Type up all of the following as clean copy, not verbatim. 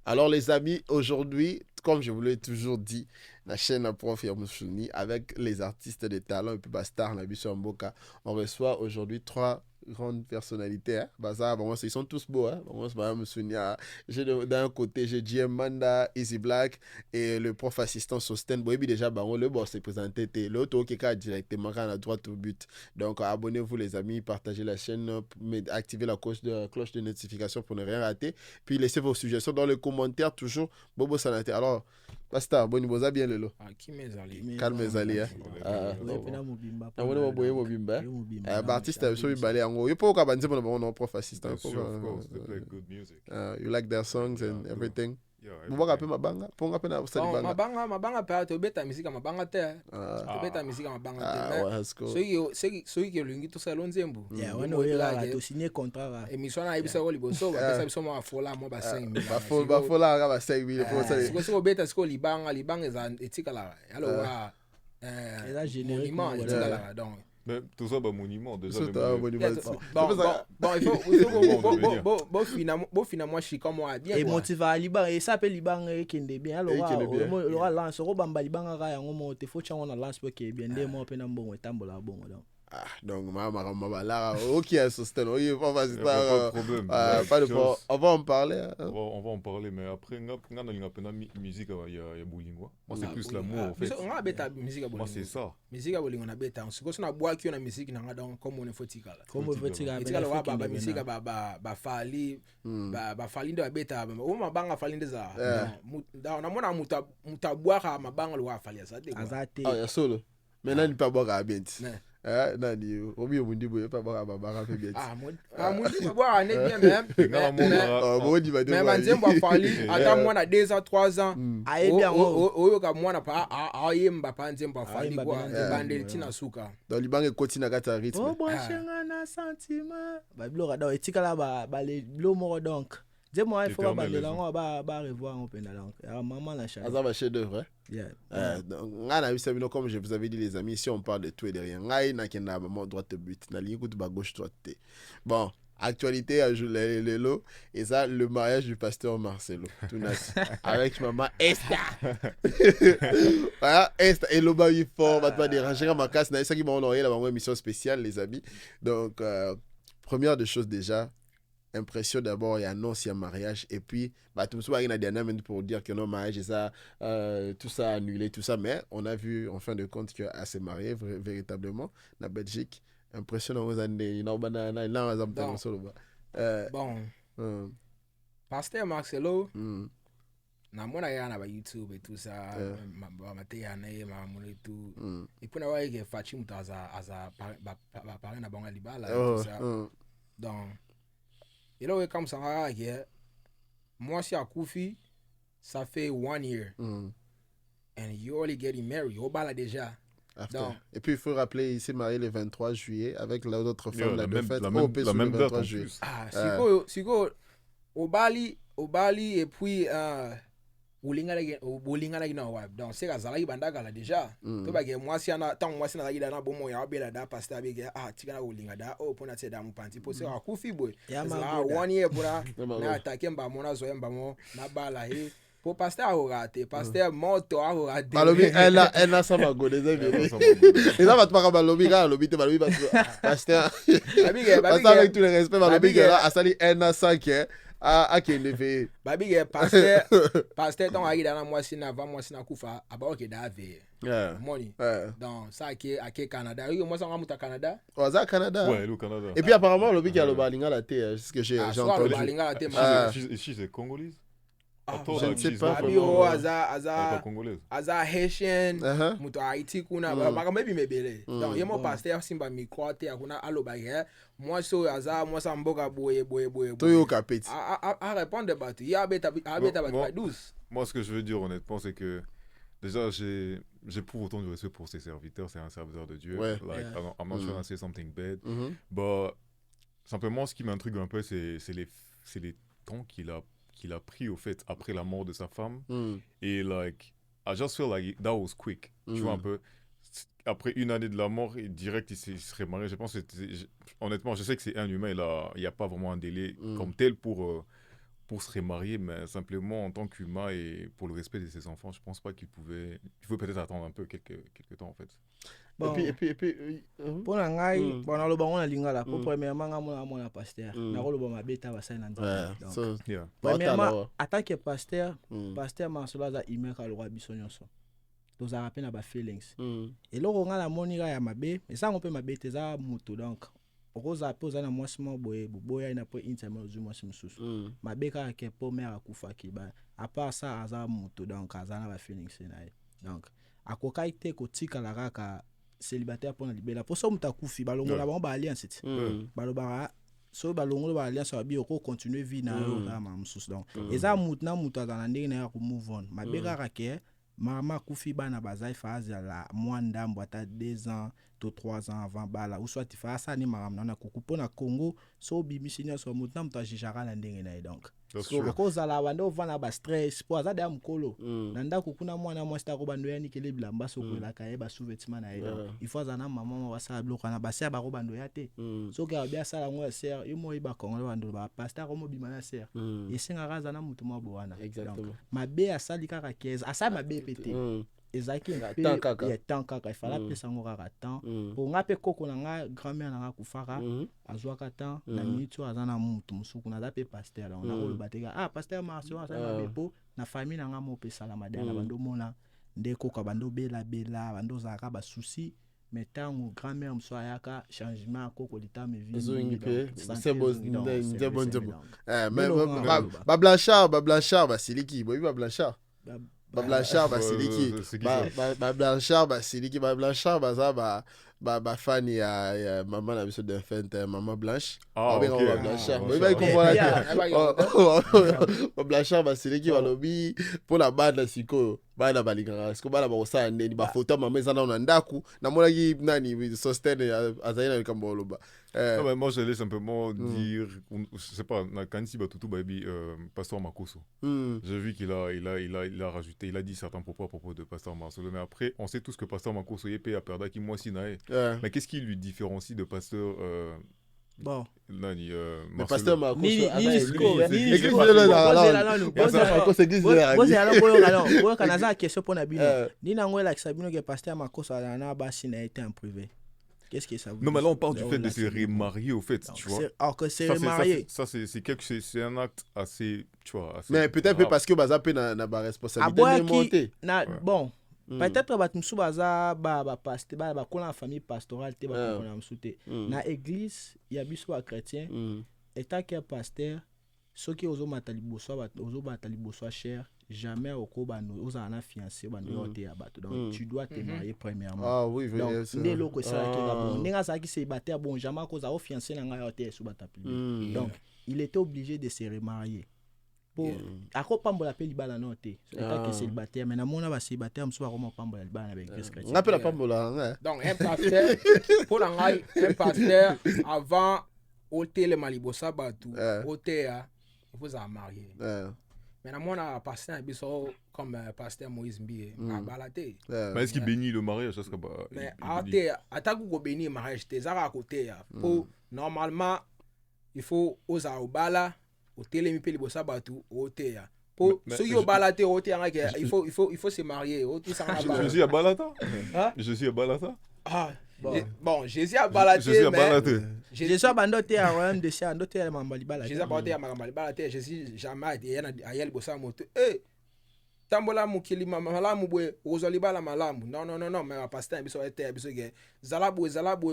Alors les amis, aujourd'hui, comme je vous l'ai toujours dit, la chaîne Prof Yamoussouni avec les artistes de talent et puis Bastar, Nabiso Mboka, on reçoit aujourd'hui trois grandes personnalités. Hein. Bah ça, bon, ils sont tous beaux. Hein. Bon, d'un côté, j'ai GM Manda, Easy Black et le prof assistant Sosten. Bon, et puis déjà, bah, le boss s'est présenté. L'autre qui est directement à la droite au but. Donc, abonnez-vous les amis, partagez la chaîne, activez la cloche de notification pour ne rien rater. Puis laissez vos suggestions dans les commentaires, toujours. Bobo Sanate. Alors, Basta, bon, vous avez bien le lot. Qui mes alliés? Calme les alliés. Artiste, so you ballet ango. You poka banze mo no no prof assistant. Yes, sure, of course. They play good music. You like their songs and everything. Yeah, Mboka pe mabanga, ponga pe na usali Bon, banga. mabanga pe to beta musika mabanga te. To beta musika mabanga te. Ouais, let's go. So you lungi to salon zembu. Yeah, wana oyela to signer contrat. Emission na ibisa ko liboso ba pesa biso mo fola mo ba 5 000. Ba fola ka ba 5 000 pour ça. Siko beta siko libanga eza etika la. Alors wa Eza générique. etika la donc. Mais tout ça, bah, monument, déjà. Bon, il faut finalement chika moi bien. Et motiva libanga et ça appelle libanga kende bien alors on lance ro bamba libanga ka yango mo te faut changa na lance pour que bien des mo pe na mbongo tambola bongo donc. Ah, donc là, ok, Sosten, oui, Pas de problème. Pas de problème. On va en parler. Hein. On va en parler, mais après, on a une musique, il y a Boulingwa. Moi, c'est plus l'amour, en fait. On a bêta musique à Moi, c'est ça. Musique à Boulingwa, on a bêta. On se cause na bois qui on a musique na donc comme on est fautique là. Comme on veut tirer. Etika la ba musique ba fali ba fali ndo bêta. O mabanga fali ndeza. Na mona mutabwa mabanga lo fali azate. Azate. Ah, ya solo. Maintenant, il peut boire à bien. Nani obi omundi boye pa baka baba fait bien. Mundi boire ne bien même. Mais manzembo fali ata mwana 2 ans 3 ans. Aye bien oyo ka mwana pa ayemba pa nzembo fali kwa bande tina suka. Dans libange kotina kata rythme. Oh boy chenga na sentiment. Ba blora da etika la ba le blo mo donc. Dis-moi, il faut pas bander là, on va revoir un peu donc. Maman la chat. Ça va chez d'œuvre. Yeah. Donc, comme je vous avais dit les amis, si on parle de tout et de rien, ngai na kenda ba droite but, na ligne coup ba gauche droite. Bon, actualité à les lots et ça le mariage du pasteur Marcelo Tounas avec maman Esther. Voilà, Esther et l'oba il fort, va pas déranger ma casse, na ça qui m'a honoré la émission spéciale les amis. Donc première des choses déjà impression d'abord, il y a annonce, il y a mariage et puis bah tout ça il y a des années pour dire que non mariage et ça tout ça annulé tout ça mais on a vu en fin de compte que à se marier véritablement la Belgique impressionnant aux années bon Pasteur Marcelo na mona ya na ba YouTube et tout ça ma teyana ma mona tout et puis na wa ke fachi mutu aza parler na banga libala tout ça donc et là, comme ça, moi, si à Koufi, ça fait 1 year. And you only getting married. Au bal déjà. Donc, et puis, il faut rappeler, il s'est marié le 23 juillet avec l'autre femme, la fête. La même date en plus. Ah, c'est quoi, au Bali, et puis, bolinga na gina wab donc c'est kazala ibandaka la déjà to ba ke mwasi ana tant mwasi na gida na bomo ya bela da pasta be ke tikana bolinga da pona te da mpanti po se akufi boy 1 year bura na attaquer mba mona zo mba mo na bala he po pasteur a raté pasteur moto a raté balobi elle a ça mago des amis et là va pas balobi te balobi pasteur avec tout le respect balobi là a sali elle a ça que qui levé babi pasteur donc aïda na moi sina va moi sina kufa aba ok da ve money donc ça qui Canada moi ça on muta Canada ça Canada ouais le Canada et puis apparemment le qui a le balinga la tête c'est ce que j'ai entendu ici c'est congolais je ne sais pas Fabio aza Haitian mutu Haiti kuna maybe mebele donc yemo pasteur simba micro te akuna aloba ye moi so aza moi ça mboka boye to kapeti à répondre batu ya beta ba douce. Moi ce que je veux dire honnêtement c'est que déjà j'éprouve autant de respect pour ses serviteurs, c'est un serviteur de Dieu. Like I'm not trying to say something bad but simplement ce qui m'intrigue un peu c'est les temps qu'il a pris au fait après la mort de sa femme et like I just feel like that was quick tu vois un peu après 1 année de la mort direct il serait marié. Je pense que honnêtement je sais que c'est un humain, il y a pas vraiment un délai comme tel pour pour se remarier, mais simplement en tant qu'humain et pour le respect de ses enfants, je pense pas qu'il pouvait peut-être attendre un peu quelques temps en fait. Bon. Et puis Pour ngai bon aloba on lingala pour premièrement ngamona pasteur na koloba mabeta basai na nzambe donc premièrement attaque pasteur Marcelo za imeka lo biso nyonso tozala pe na ba feelings eloko ngala monika ya mabe esango pe mabe te za mutu donc okoza pe oza na mwasi mo boya ina po intime ozu mwasi mususu mabe ka ke po mère akufa ki ba à part ça aza mutu donc aza na ba feelings na ye donc akokai te kotika la kaka célibataire pour na libela pour ça muta kufi balongola ba ba alliance ti baloba so balongola ba alliance ba bi ko continuer vie na yo ta ma mususu donc eza mutu na mutu aza na ndenge na ya ko move on mabe ka ke mama kufi bana bazai phase la mwanda mbata 2 ans to 3 ans avant bala ou soit fa ça ni maram na kukupo na Congo so bimisinya so mutu na mutu ajijaka na ndenge na donc so because ala bando vana ba stress po aza da mukolo na ndako kuna mwana mwasi ta ko bando ya nikele bilamba so ko la kaye ba sous-vêtement na ye il faut azana maman wa sa bloka na ba se ba ko bando ya te so ka bia sala ngo ser yo mo iba kongo bando ba pasteur ko mo bimana ser esenga kaza na mutu mo bwana exactement mabe asali kaka 15 asa mabe pété ezaki temps kaka ifala pesa ngo kaka temps po nga pe koko na nga grand-mère na nga kufaka azwaka temps na minute azana mutu musuku na pe pasteur na ko bateka pasteur Marcelo azana bepo na famille na nga mo pe sala madana bando mona ndeko ka bando bela bando zaka ba souci mais tango grand-mère mso ayaka changement koko lita me vie c'est bon mais ba Blanchard ba siliki boyi ba Blanchard Blanchard Basiliki Blanchard Basiliki Blanchard ba fan ya maman na biso d'enfant maman Blanche Blanchard Blanchard Basiliki balobi pour la bande siko bana balinganga siko bana bakosala ndeni ba photo maman ezana na ndaku na monaki nani sostene azaina likambo loba. Non, mais moi j'allais simplement dire, je sais pas, Kansi Batutu Baby, Pasteur Makoso. J'ai vu qu'il a rajouté, il a dit certains propos à propos de Pasteur Marcelo, mais après on sait tous que Pasteur Makoso yépé a perdu qui moi sinae. Mais qu'est-ce qui lui différencie de Pasteur bon nani Pasteur Makoso boyo kanaza question pour na bino ni nango la kisabino que Pasteur Makoso na ba sinae était en privé. Qu'est-ce que ça veut dire? Non, mais là on parle du fait de se remarier au fait, tu vois. Alors que c'est remarié. Ça c'est un acte assez, tu vois, assez. Mais peut-être parce que baza pe na ba responsabilité monter. Bon, peut-être batumsu baza ba pasteur ba ko na famille pastorale te ba ko na msute. Na église ya biso ba chrétien état que pasteur soki ozo matali boso cher jamais au bando ozana fiancé bando yote ya bato donc tu dois te marier premièrement. Ah oui, donc ne loko ça qui bon ninga ça qui célibataire bon jamais cause au fiancé na nga yote sous batapli donc il était obligé de se remarier pour ako pambola pe libala note état que célibataire mais na mona ba célibataire mso ba ko pambola libala avec Christ chrétien on appelle la pambola donc un pasteur pour un pasteur avant hôtel Malibosa batu hôtel il faut se marier. Mais na mona pasteur biso comme pasteur Moïse Mbie a balaté. Mais est-ce qu'il bénit le mariage ça serait pas. Mais attaque ko bénir le mariage te zara à côté pour normalement il faut osa obala hôtel mi pe libosa batu hôtel pour ceux qui balaté hôtel il faut se marier hôtel ça va. Je suis à balata. Je suis à balata. Bon, Jésus a balaté. Jésus a bandoté à royaume de Sia, bandoté à Mambali balaté. Jésus a bandoté à Mambali balaté. Jésus jamais été à yel bossa moto. Tambola mukili malamu bwe ozalibala malamu. Non, mais pasteur biso était biso ge. Zalabu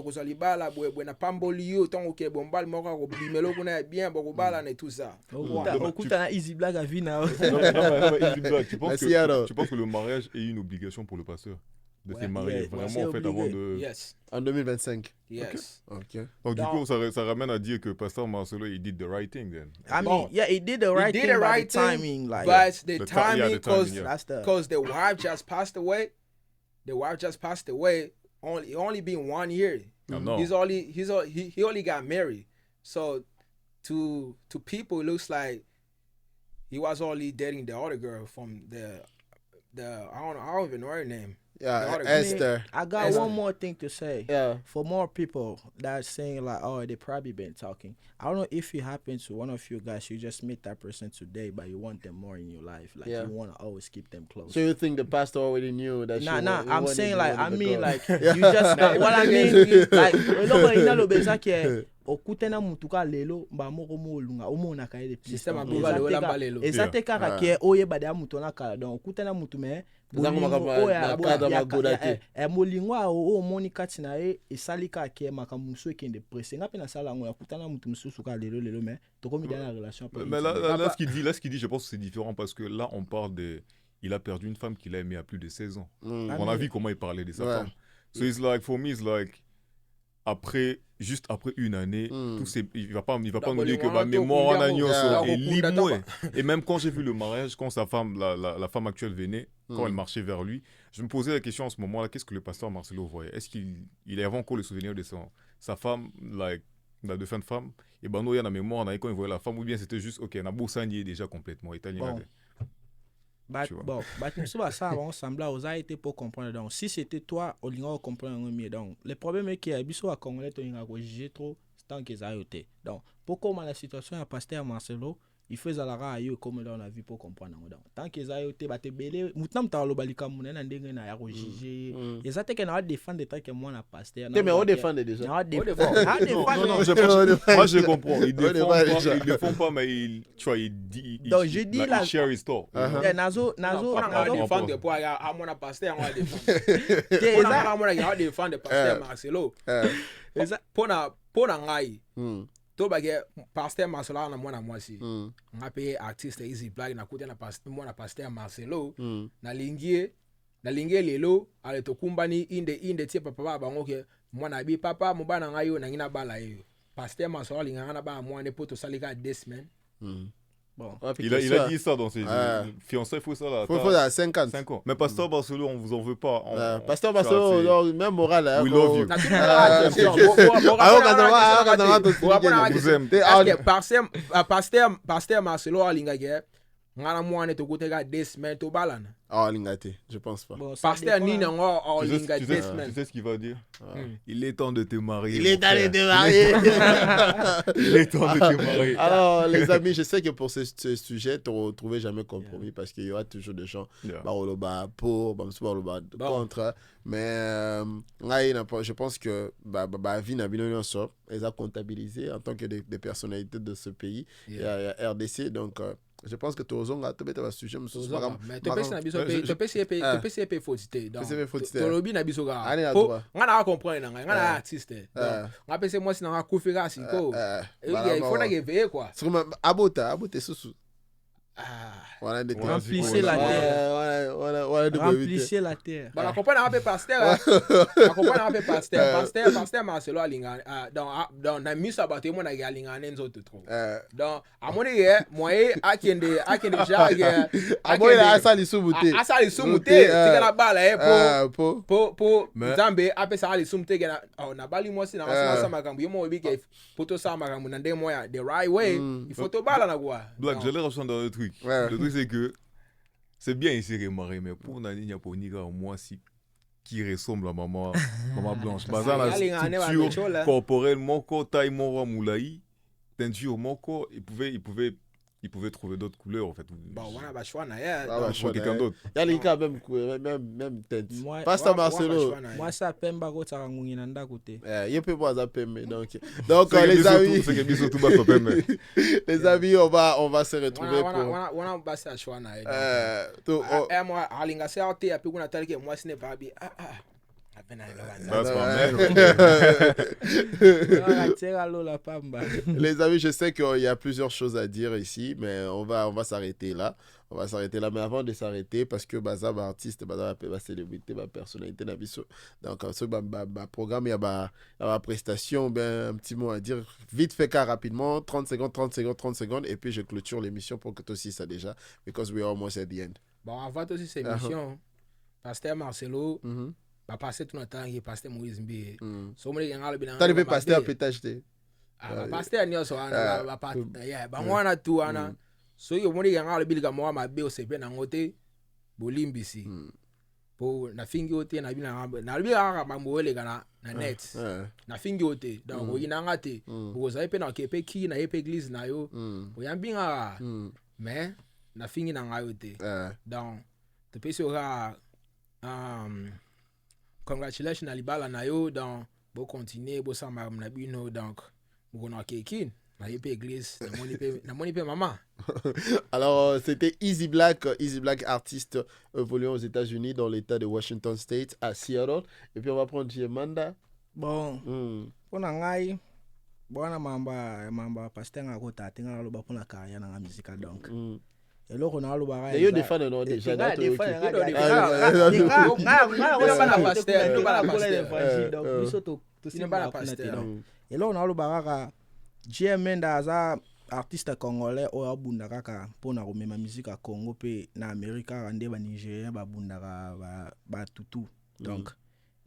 ozalibala bwe na pamboli yo tongo ke bombal moko ko bimelo kuna bien boko bala na tout ça. Okuta na easy blague à vie na. Non, easy blague. Tu penses que le mariage est une obligation pour le pasteur? De se marier vraiment en fait avant de. Yes. En 2025. Yes. Okay. Donc du coup ça ramène à dire que Pasteur Marcelo he did the right thing then. I mean, yeah, he did the right thing. The timing, like. But the timing because the wife just passed away. The wife just passed away. Only been 1 year. No. He only got married. So to people it looks like he was only dating the other girl from the I don't even know her name. Esther. I got one more thing to say. Yeah. For more people that's saying like, oh, they probably been talking. I don't know if it happened to one of you guys, you just meet that person today, but you want them more in your life. Like you want to always keep them close. So you think the pastor already knew that? Nah. I'm saying like, you just what I mean. Like, okutana mutuka lelo ba moko molunga omona ka ile system abula wala balelo ezate kaka ke oye bada mutu na kala donc okutana mutu me molingwa o moni kati na e esalika ke makamuso ekende presse ngape na sala ngo yakutana mutu mususu ka lelo mais tokomi dans la relation. Mais là ce qu'il dit je pense que c'est différent parce que là on parle de il a perdu une femme qu'il a aimée à plus de 16 ans. On a vu comment il parlait de sa femme. So it's like for me it's like juste après une année, il va pas nous dire que ma mémoire est libre. Et même quand j'ai vu le mariage, quand sa femme, la femme actuelle venait, quand elle marchait vers lui, je me posais la question en ce moment-là, qu'est-ce que le pasteur Marcelo voyait? Est-ce qu'il avait encore le souvenir de sa femme, la défunte femme? Et ben non, il y a la mémoire, quand il voyait la femme, ou bien c'était juste, ok, Nabo Sani est déjà complètement italien. Ça va ensemble aux a été pour comprendre. Donc si c'était toi au lieu de comprendre mieux, donc le problème est qu'il y a biso à congolais to inga juger trop tant qu'ils a été. Donc pour comment la situation à pasteur Marcelo il faisait la raille comme là on a vu pour comprendre. Donc tant qu'ils a été baté belé mutam ta lo balika munena ndenge na ya juger et ça te que na défendre des trucs que moi na pasteur. Mais on défend déjà. Non, moi je comprends. Ils ne font pas mais il dit donc je dis la share his story. Nazo défendre pour à mon pasteur on va défendre. On va défendre pasteur Marcelo. Pour ngai. To bagé pasteur Marcelo na mwana mwasi ngape artiste Easy Black na kuta na pasteur Marcelo na lingie lelo ale to kumbani inde tie papa bango ke mwana bi papa mobana ngayo na ngina bala yo pasteur Marcelo linga na ba mwana poto salika desmen. Bon. Il a dit ça dans ses fiançailles, il faut ça là. Il faut à 5 ans. Mais pasteur Barcelo, on vous en veut pas. Pasteur Barcelo, même moral. We love you. Pasteur Marcelo Alingage, ngana mwana to kutega desmen to balana. Lingate, je pense pas. Pasteur Nina ngo Lingate desmen. Tu sais ce qu'il va dire? Il est temps de te marier. Il est temps de te marier. Il est temps de te marier. Alors les amis, je sais que pour ce sujet, tu ne retrouves jamais compromis parce qu'il y aura toujours des gens pour, contre. Mais je pense que vie n'a bien sort. Ils ont comptabilisé en tant que des personnalités de ce pays. Il y a RDC, donc je pense que tu as un sujet. Mais tu peux fausité. Tu lobby na biso ga. Ngana comprendre nga. Ngana artiste. Donc ngapese moi si na kufika siko. Il faut na veiller quoi. Abota susu. Remplissez la terre. Remplissez la terre. Bah, comprendre un peu pasteur. Comprendre un peu pasteur Marcelo Alinga. Dans mise à battre moi na Alinga nenzo trop. Donc à mon avis moi akende déjà à moi il a asali sumuté. Asali sumuté, c'est la balle pour Zambe après ça ali sumuté na bali moi si na ça makambo yo mo bike poto ça makambo na ndé moi the right way. Il faut to bala na quoi. Black, j'allais reprendre dans le truc. Le truc c'est que c'est bien ici remarquer mais pour Nani Nyaponiga au moins si qui ressemble à maman blanche bazar la structure corporelle moko taille moko moulaï teinture moko il pouvait trouver d'autres couleurs en fait. Bon voilà bah choix na ya quelqu'un d'autre. Il y a même teinte. Pasteur Marcelo. Moi ça pemba ko tsaka ngungi na ndakote. Il peut pas pembe donc les amis c'est que biso tout bas pembe. Les amis on va se retrouver pour on va passer à choix na ya. Moi alinga c'est até api kuna talike moi ce n'est pas bien. Les amis, je sais qu'il y a plusieurs choses à dire ici, mais on va s'arrêter là. Mais avant de s'arrêter, parce que Baza artiste, Baza célébrité, personnalité, donc ce programme, il y a ma prestation, un petit mot à dire, vite fait car rapidement, 30 secondes, et puis je clôture l'émission pour que toi aussi ça déjà, because we are almost at the end. Bon, avant aussi cette émission, pasteur Marcelo. Ba passer tout notre temps qui pasteur Moïse Mbi so mo ngalo bina t'as le pasteur pétage pasteur ni so ana ba ba mwana tu ana so yo mo ngalo bilga mo ma be o sepe na ngote bolimbisi po na fingi ote na bina na bia ba moele kana na net na fingi ote donc oyina ngate boza epe na kepe ki na epe église na yo oyambinga mais na fingi na ngayo te donc te pesi ora congratulations na libala na yo donc bo continuer bo samba na bino donc bo na kekin na epe église na moni pe maman. Alors, c'était Easy Black artiste évoluant aux États-Unis dans l'État de Washington State à Seattle. Et puis on va prendre Manda. Bon, pour ngai, bon mamba pasteur ngako tatinga na loba pour la carrière na musique donc. Et là on a le bagage. D'ailleurs des fans non déjà donc et là on a le bagage Menda aza artiste congolais oyo abundaka kaka mpona komema musique ya Congo pe na Amerika kaka nde banigérien babundaka batutu donc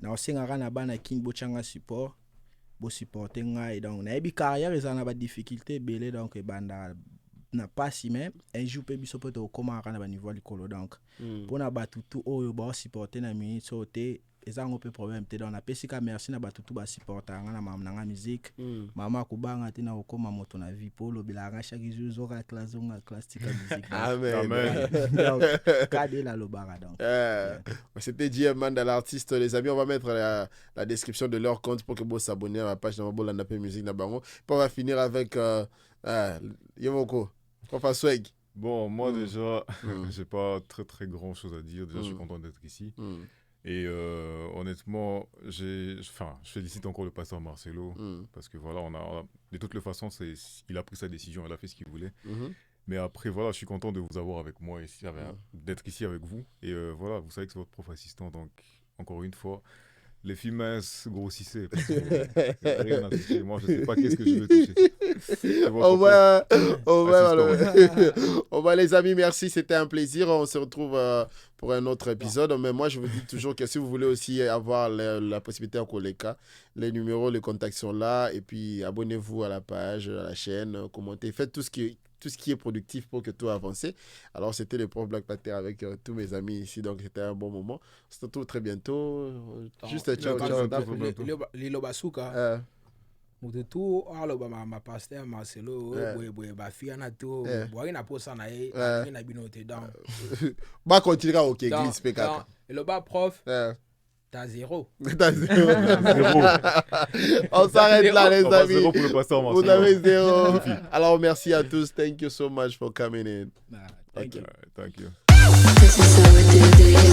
naosengaka na bana kini botyanga support bosupporte ngai donc nayebi carrière eza na badifficulté ebele donc ebanda na pasi mais un jour mpe biso mpe tokomaka na baniveau ya likolo donc mpona batutu oyo baosupporte na minute oyo te eza ngo pe problème te donc napesi ka merci na batutu basupporta nga na mama nanga musique mama akubanga te na kokoma moto na vie po lobelaka chaque jour zoka classonga classique musique amen donc kade la lobara donc c'était Manda l'artiste. Les amis, on va mettre la description de leur compte pour que vous s'abonnez à la page de Mabola Napé Musique na bango. Puis on va finir avec Yomoko Papa Swag. Bon, moi déjà j'ai pas très grand chose à dire. Déjà je suis content d'être ici. Et honnêtement, je félicite encore le pasteur Marcelo parce que voilà, de toutes les façons, il a pris sa décision, il a fait ce qu'il voulait. Mais après, voilà, je suis content de vous avoir avec moi ici, d'être ici avec vous. Et voilà, vous savez que c'est votre prof assistant, donc encore une fois, les filles minces grossissaient. Parce que rien à toucher. Moi, je ne sais pas qu'est-ce que je veux toucher. On va les amis, merci, c'était un plaisir. On se retrouve pour un autre épisode. Mais moi, je vous dis toujours que si vous voulez aussi avoir la possibilité à Koleka, les numéros, les contacts sont là. Et puis, abonnez-vous à la page, à la chaîne, commentez, faites tout ce qui est productif pour que tout avance. Alors, c'était le prof Black Panther avec tous mes amis ici. Donc, c'était un bon moment. On se retrouve très bientôt. Juste ciao. Lilo Basuka. Mututu aloba ma pasteur Marcelo boye ba fia na to boye na posa na e na binote donc ba continuer OK église P4 et le bas prof t'as zéro. On s'arrête là les amis. Zéro pour le pasteur Marcelo. Vous avez zéro. Alors merci à tous. Thank you so much for coming in. Thank you. Thank you. This is how we do it.